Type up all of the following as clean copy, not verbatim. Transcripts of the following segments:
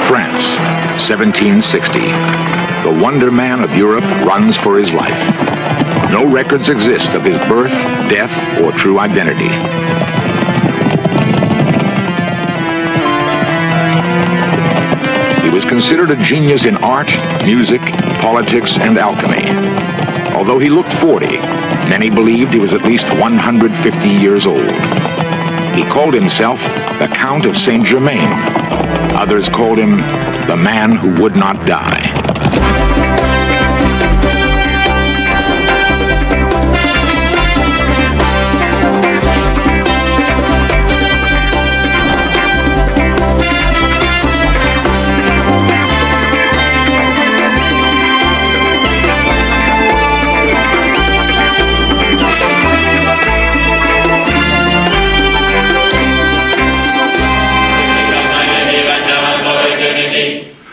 France, 1760. The Wonder Man of Europe runs for his life. No records exist of his birth, death, or true identity. He was considered a genius in art, music, politics, and alchemy. Although he looked 40, many believed he was at least 150 years old. He called himself the Count of Saint-Germain. Others called him the man who would not die.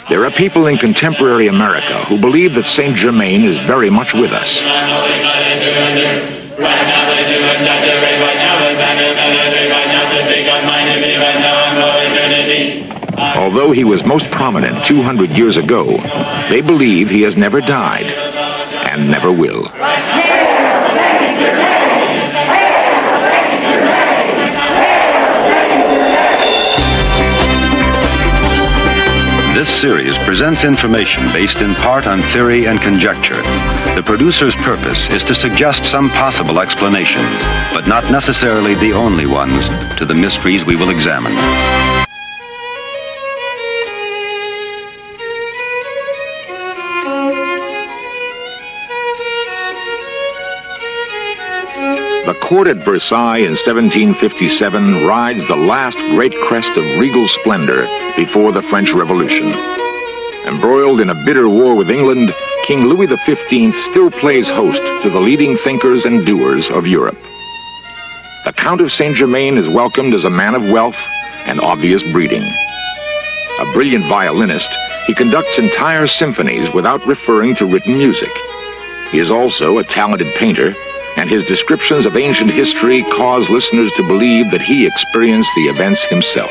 There are people in contemporary America who believe that Saint-Germain is very much with us. Although he was most prominent 200 years ago, they believe he has never died and never will. This series presents information based in part on theory and conjecture. The producer's purpose is to suggest some possible explanations, but not necessarily the only ones, to the mysteries we will examine. The court at Versailles in 1757 rides the last great crest of regal splendor before the French Revolution. Embroiled in a bitter war with England, King Louis XV still plays host to the leading thinkers and doers of Europe. The Count of Saint-Germain is welcomed as a man of wealth and obvious breeding. A brilliant violinist, he conducts entire symphonies without referring to written music. He is also a talented painter, and his descriptions of ancient history cause listeners to believe that he experienced the events himself.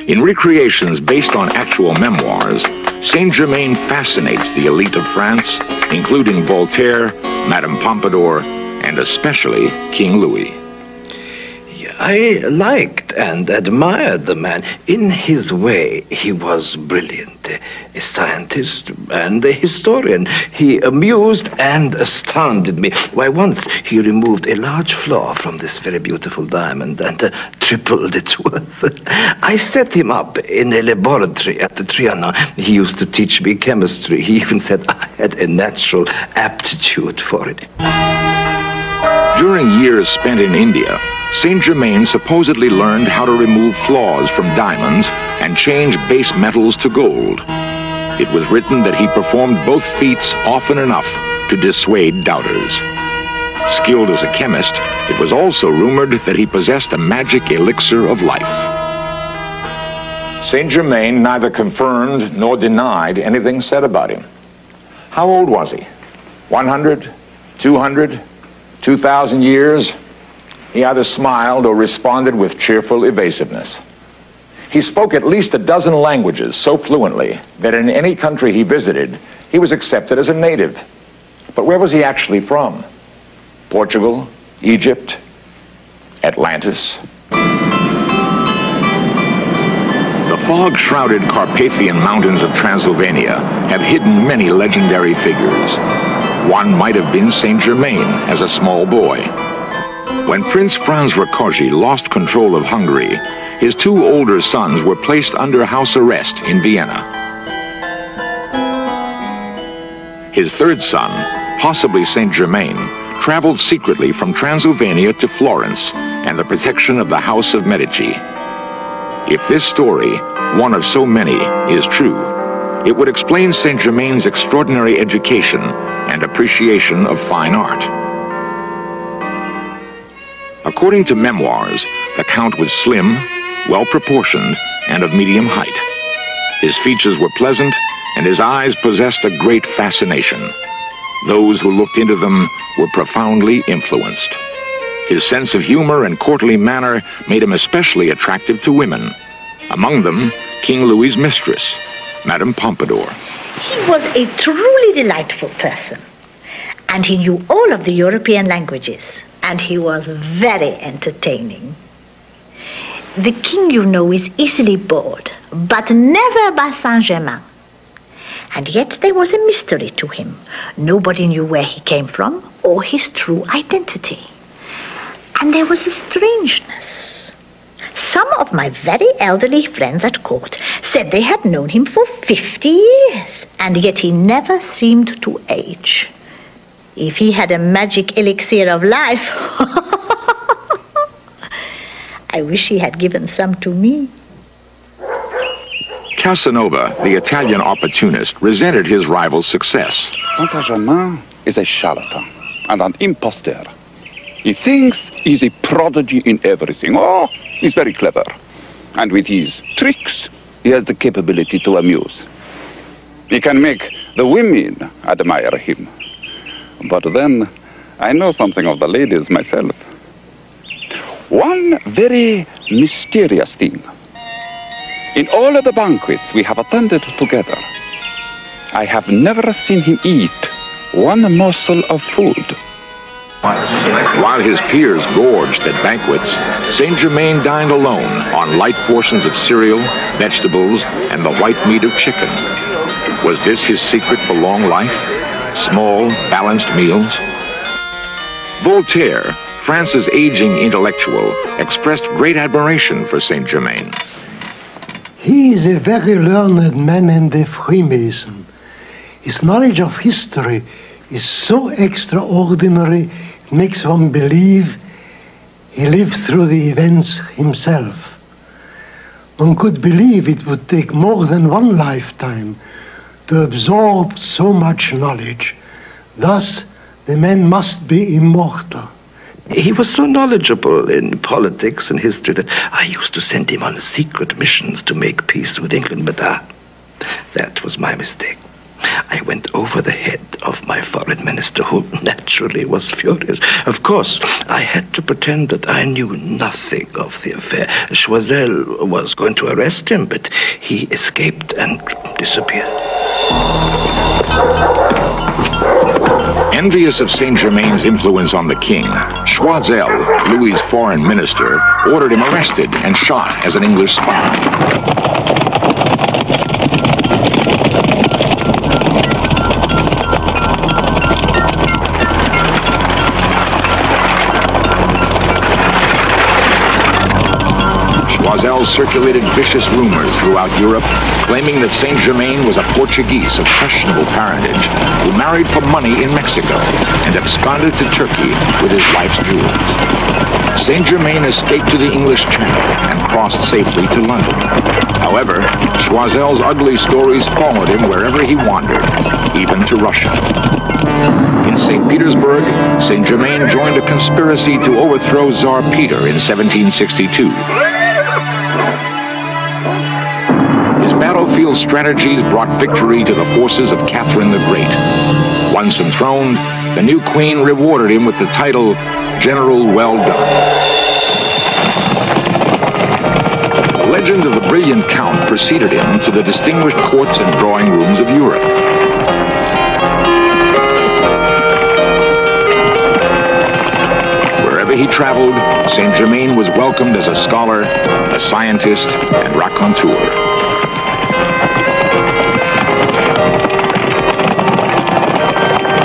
In recreations based on actual memoirs, Saint-Germain fascinates the elite of France, including Voltaire, Madame Pompadour, and especially King Louis. I liked and admired the man. In his way, he was brilliant, a scientist and a historian. He amused and astounded me. Why, once he removed a large flaw from this very beautiful diamond and tripled its worth. I set him up in a laboratory at the Trianon. He used to teach me chemistry. He even said I had a natural aptitude for it. During years spent in India, Saint-Germain supposedly learned how to remove flaws from diamonds and change base metals to gold. It was written that he performed both feats often enough to dissuade doubters. Skilled as a chemist, it was also rumored that he possessed a magic elixir of life. Saint-Germain neither confirmed nor denied anything said about him. How old was he? 100? 200? 2,000 years? He either smiled or responded with cheerful evasiveness. He spoke at least a dozen languages so fluently that in any country he visited, he was accepted as a native. But where was he actually from? Portugal? Egypt? Atlantis? The fog-shrouded Carpathian mountains of Transylvania have hidden many legendary figures. One might have been Saint-Germain as a small boy. When Prince Franz Rákóczi lost control of Hungary, his two older sons were placed under house arrest in Vienna. His third son, possibly Saint-Germain, traveled secretly from Transylvania to Florence and the protection of the House of Medici. If this story, one of so many, is true, it would explain Saint-Germain's extraordinary education and appreciation of fine art. According to memoirs, the Count was slim, well-proportioned, and of medium height. His features were pleasant, and his eyes possessed a great fascination. Those who looked into them were profoundly influenced. His sense of humor and courtly manner made him especially attractive to women. Among them, King Louis's mistress, Madame Pompadour. He was a truly delightful person, and he knew all of the European languages, and he was very entertaining. The king, you know, is easily bored, but never by Saint-Germain. And yet there was a mystery to him. Nobody knew where he came from or his true identity. And there was a strangeness. Some of my very elderly friends at court said they had known him for 50 years, and yet he never seemed to age. If he had a magic elixir of life, I wish he had given some to me. Casanova, the Italian opportunist, resented his rival's success. Saint-Germain is a charlatan and an impostor. He thinks he's a prodigy in everything. Oh, he's very clever. And with his tricks, he has the capability to amuse. He can make the women admire him. But then, I know something of the ladies myself. One very mysterious thing. In all of the banquets we have attended together, I have never seen him eat one morsel of food. While his peers gorged at banquets, Saint-Germain dined alone on light portions of cereal, vegetables, and the white meat of chicken. Was this his secret for long life? Small, balanced meals? Voltaire, France's aging intellectual, expressed great admiration for Saint-Germain. He is a very learned man and a Freemason. His knowledge of history is so extraordinary, it makes one believe he lived through the events himself. One could believe it would take more than one lifetime to absorb so much knowledge. Thus, the man must be immortal. He was so knowledgeable in politics and history that I used to send him on secret missions to make peace with England, but that was my mistake. I went over the head of my foreign minister, who naturally was furious. Of course, I had to pretend that I knew nothing of the affair. Choiseul was going to arrest him, but he escaped and disappeared. Envious of Saint-Germain's influence on the king, Choiseul, Louis's foreign minister, ordered him arrested and shot as an English spy. Choiseul circulated vicious rumors throughout Europe, claiming that Saint-Germain was a Portuguese of questionable parentage who married for money in Mexico and absconded to Turkey with his wife's jewels. Saint-Germain escaped to the English Channel and crossed safely to London. However, Choiseul's ugly stories followed him wherever he wandered, even to Russia. In St. Petersburg, Saint-Germain joined a conspiracy to overthrow Tsar Peter in 1762. Battlefield strategies brought victory to the forces of Catherine the Great. Once enthroned, the new queen rewarded him with the title General Well Done. The legend of the brilliant count preceded him to the distinguished courts and drawing rooms of Europe. Wherever he traveled, Saint-Germain was welcomed as a scholar, a scientist, and raconteur.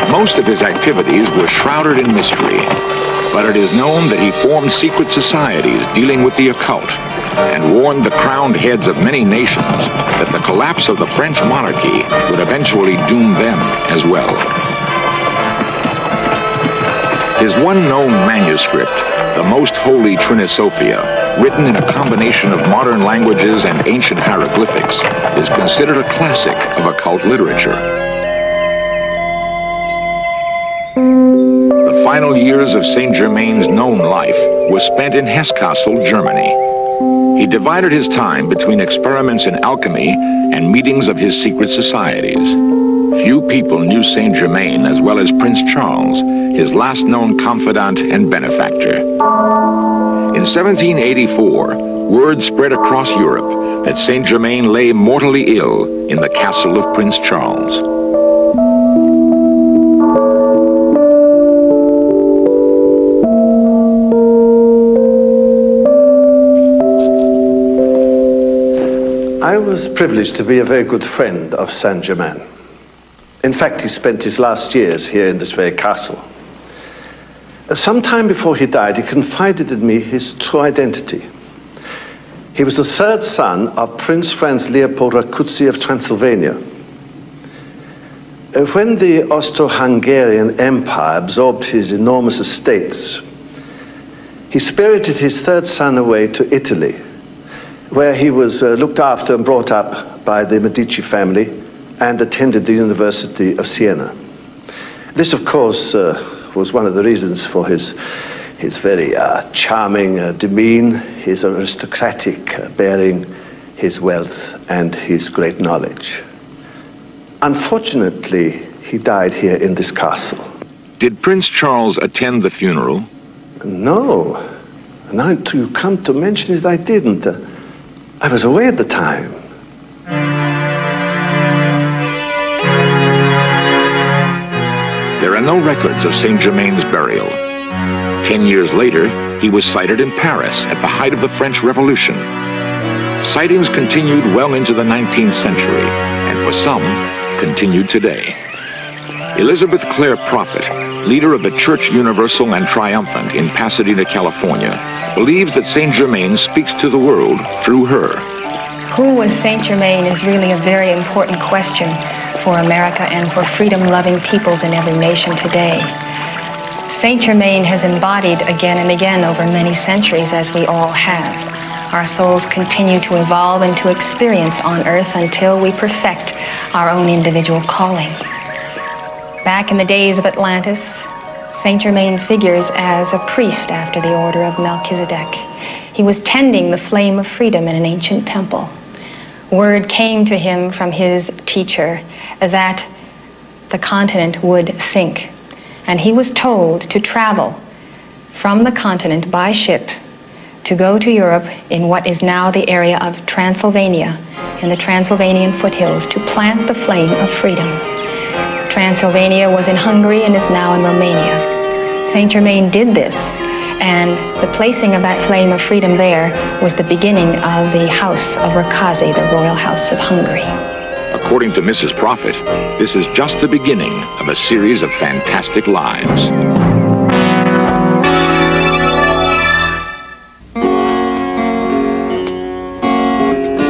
Most of his activities were shrouded in mystery, but it is known that he formed secret societies dealing with the occult and warned the crowned heads of many nations that the collapse of the French monarchy would eventually doom them as well. His one known manuscript, the Most Holy Trinisophia, written in a combination of modern languages and ancient hieroglyphics, is considered a classic of occult literature. The final years of Saint-Germain's known life were spent in Hesse-Kassel, Germany. He divided his time between experiments in alchemy and meetings of his secret societies. Few people knew Saint Germain as well as Prince Charles, his last known confidant and benefactor. In 1784, word spread across Europe that Saint Germain lay mortally ill in the castle of Prince Charles. I was privileged to be a very good friend of Saint Germain. In fact, he spent his last years here in this very castle. Some time before he died, he confided in me his true identity. He was the third son of Prince Franz Leopold Rákóczi of Transylvania. When the Austro-Hungarian Empire absorbed his enormous estates, he spirited his third son away to Italy, where he was looked after and brought up by the Medici family and attended the University of Siena. This, of course, was one of the reasons for his very charming demeanor, his aristocratic bearing, his wealth, and his great knowledge. Unfortunately, he died here in this castle. Did Prince Charles attend the funeral? No. Now you come to mention it, I didn't. I was away at the time. There are no records of Saint Germain's burial. 10 years later, he was sighted in Paris at the height of the French Revolution. Sightings continued well into the 19th century, and for some, continued today. Elizabeth Clare Prophet, leader of the Church Universal and Triumphant in Pasadena, California, believes that Saint Germain speaks to the world through her. Who was Saint Germain is really a very important question for America and for freedom-loving peoples in every nation today. Saint Germain has embodied again and again over many centuries, as we all have. Our souls continue to evolve and to experience on earth until we perfect our own individual calling. Back in the days of Atlantis, Saint Germain figures as a priest after the order of Melchizedek. He was tending the flame of freedom in an ancient temple. Word came to him from his teacher that the continent would sink, and he was told to travel from the continent by ship to go to Europe in what is now the area of Transylvania, in the Transylvanian foothills, to plant the flame of freedom. Transylvania was in Hungary and is now in Romania. Saint Germain did this, and the placing of that flame of freedom there was the beginning of the House of Rákóczi, the royal house of Hungary. According to Mrs. Prophet, this is just the beginning of a series of fantastic lives.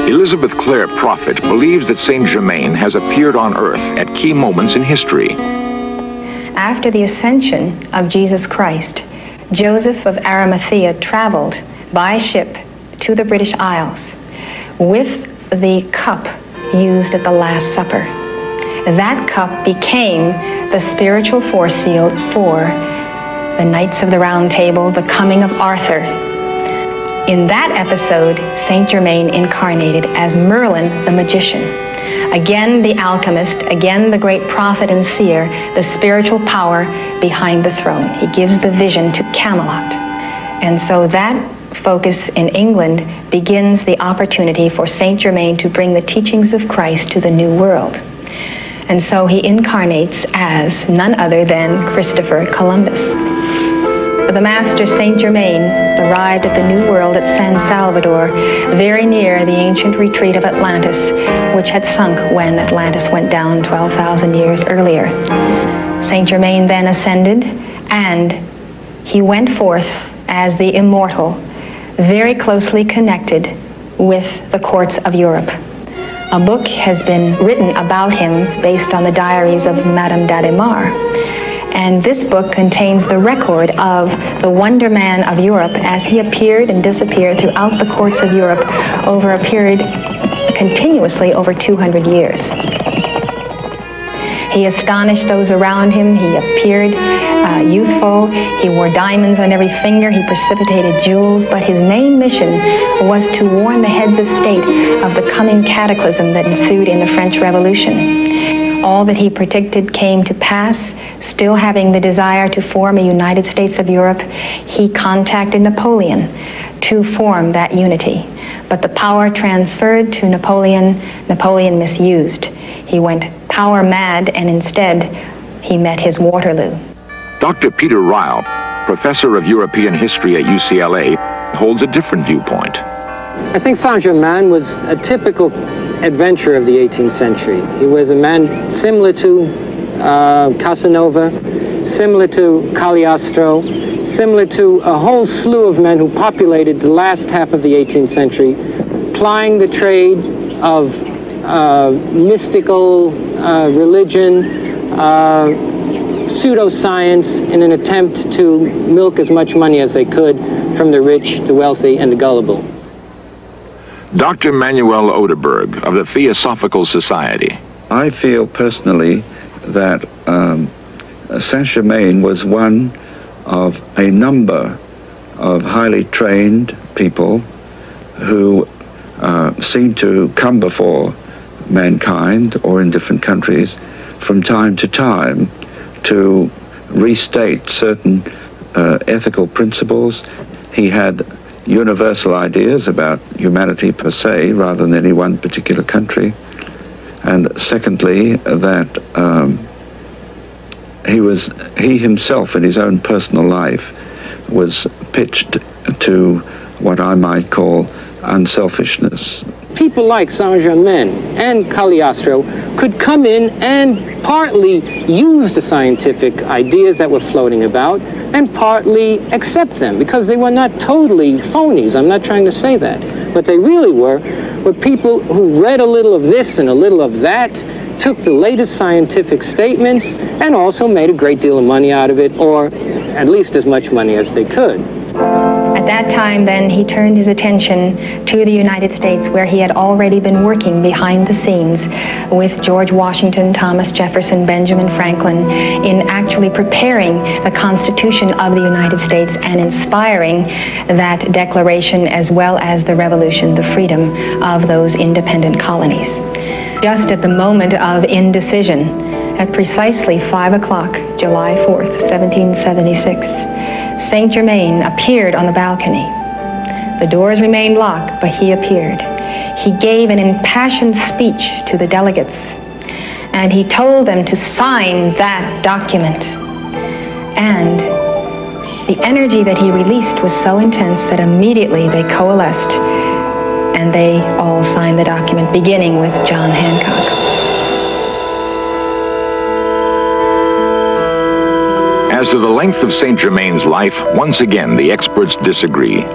Elizabeth Clare Prophet believes that Saint Germain has appeared on earth at key moments in history. After the ascension of Jesus Christ, Joseph of Arimathea traveled by ship to the British Isles with the cup used at the Last Supper. That cup became the spiritual force field for the Knights of the Round Table, the coming of Arthur. In that episode, Saint Germain incarnated as Merlin the magician. Again, the alchemist, again, the great prophet and seer, the spiritual power behind the throne. He gives the vision to Camelot. And so that focus in England begins the opportunity for Saint Germain to bring the teachings of Christ to the New World. And so he incarnates as none other than Christopher Columbus. The master Saint Germain arrived at the New World at San Salvador, very near the ancient retreat of Atlantis, which had sunk when Atlantis went down 12,000 years earlier. Saint Germain then ascended, and he went forth as the immortal, very closely connected with the courts of Europe. A book has been written about him based on the diaries of Madame d'Adhémar. And this book contains the record of the Wonder Man of Europe as he appeared and disappeared throughout the courts of Europe over a period continuously over 200 years. He astonished those around him. He appeared youthful. He wore diamonds on every finger. He precipitated jewels. But his main mission was to warn the heads of state of the coming cataclysm that ensued in the French Revolution. All that he predicted came to pass. Still having the desire to form a United States of Europe, he contacted Napoleon to form that unity. But the power transferred to Napoleon, Napoleon misused. He went power mad, and instead he met his Waterloo. Dr. Peter Ryle, professor of European history at UCLA, holds a different viewpoint. I think Saint-Germain was a typical adventurer of the 18th century. He was a man similar to Casanova, similar to Cagliostro, similar to a whole slew of men who populated the last half of the 18th century, plying the trade of mystical religion, pseudoscience, in an attempt to milk as much money as they could from the rich, the wealthy, and the gullible. Dr. Manuel Oderberg of the Theosophical Society. I feel personally that Saint-Germain was one of a number of highly trained people who seemed to come before mankind or in different countries from time to time to restate certain ethical principles. He had universal ideas about humanity per se rather than any one particular country. And secondly, that he himself in his own personal life was pitched to what I might call unselfishness. People like Saint-Germain and Cagliostro could come in and partly use the scientific ideas that were floating about and partly accept them, because they were not totally phonies. I'm not trying to say that. What they really were people who read a little of this and a little of that, took the latest scientific statements, and also made a great deal of money out of it, or at least as much money as they could. At that time, then, he turned his attention to the United States, where he had already been working behind the scenes with George Washington, Thomas Jefferson, Benjamin Franklin, in actually preparing the Constitution of the United States and inspiring that declaration, as well as the revolution, the freedom of those independent colonies. Just at the moment of indecision, at precisely 5 o'clock, July 4th, 1776, Saint-Germain appeared on the balcony. The doors remained locked, but he appeared. He gave an impassioned speech to the delegates, and he told them to sign that document. And the energy that he released was so intense that immediately they coalesced, and they all signed the document, beginning with John Hancock. As to the length of Saint-Germain's life, once again, the experts disagree.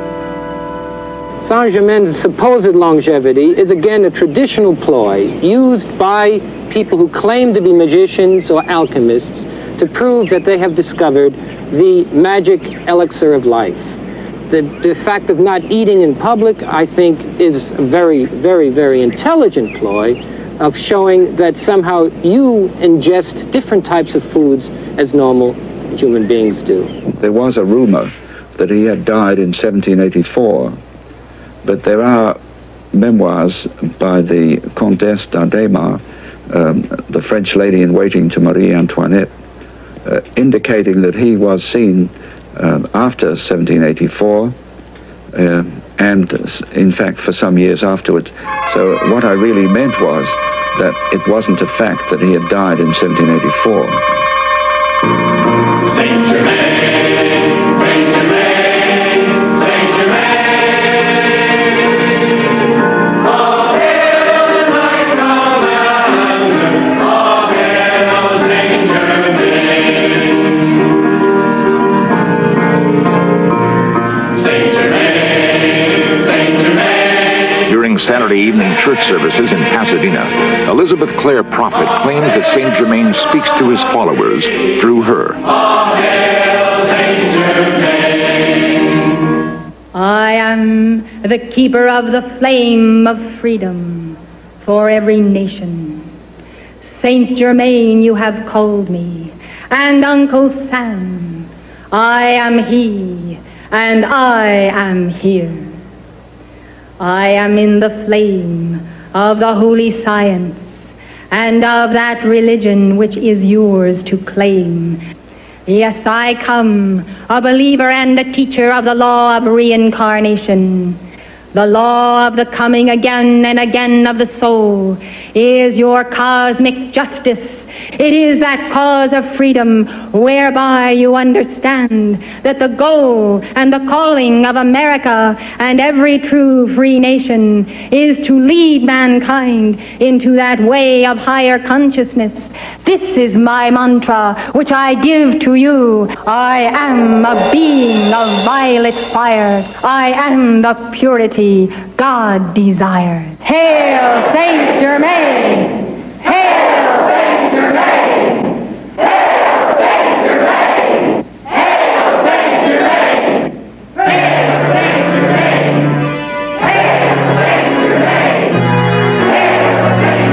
Saint-Germain's supposed longevity is again a traditional ploy used by people who claim to be magicians or alchemists to prove that they have discovered the magic elixir of life. The fact of not eating in public, I think, is a very, very, very intelligent ploy of showing that somehow you ingest different types of foods as normal human beings do. There was a rumor that he had died in 1784, but there are memoirs by the Comtesse d'Ardema, the French lady-in-waiting to Marie Antoinette, indicating that he was seen after 1784, and in fact for some years afterwards. So what I really meant was that it wasn't a fact that he had died in 1784. Saint-Germain, Saint-Germain, Saint-Germain. All hail the knight commander, all hail Saint-Germain. Saint-Germain, Saint-Germain. During Saturday evening church services in Pasadena, Elizabeth Clare Prophet claims that Saint-Germain speaks to his followers through her. I am the keeper of the flame of freedom for every nation. Saint Germain you have called me, and Uncle Sam. I am he, and I am here. I am in the flame of the holy science, and of that religion which is yours to claim. Yes, I come, a believer and a teacher of the law of reincarnation. The law of the coming again and again of the soul is your cosmic justice. It is that cause of freedom whereby you understand that the goal and the calling of America and every true free nation is to lead mankind into that way of higher consciousness. This is my mantra which I give to you. I am a being of violet fire. I am the purity God desired. Hail Saint Germain! Hail Saint Germain! Hail Saint Germain! Hail Saint Germain! Hail Saint Germain! Hail Saint Germain! Hail Saint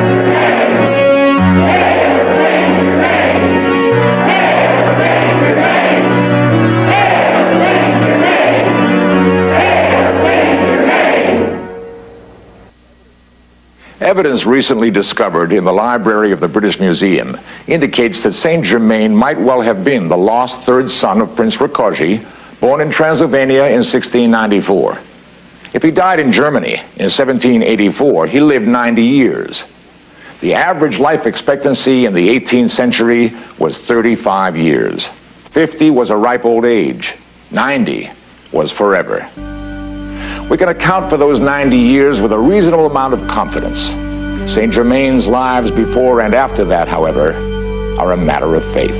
Germain! Hail Saint Germain! Hail Saint Germain! Hail Saint Germain! Hail Saint Germain! Evidence recently discovered in the library of the British Museum indicates that Saint Germain might well have been the lost third son of Prince Rákóczi, born in Transylvania in 1694. If he died in Germany in 1784, he lived 90 years. The average life expectancy in the 18th century was 35 years. 50 was a ripe old age. 90 was forever. We can account for those 90 years with a reasonable amount of confidence. Saint Germain's lives before and after that, however, are a matter of faith.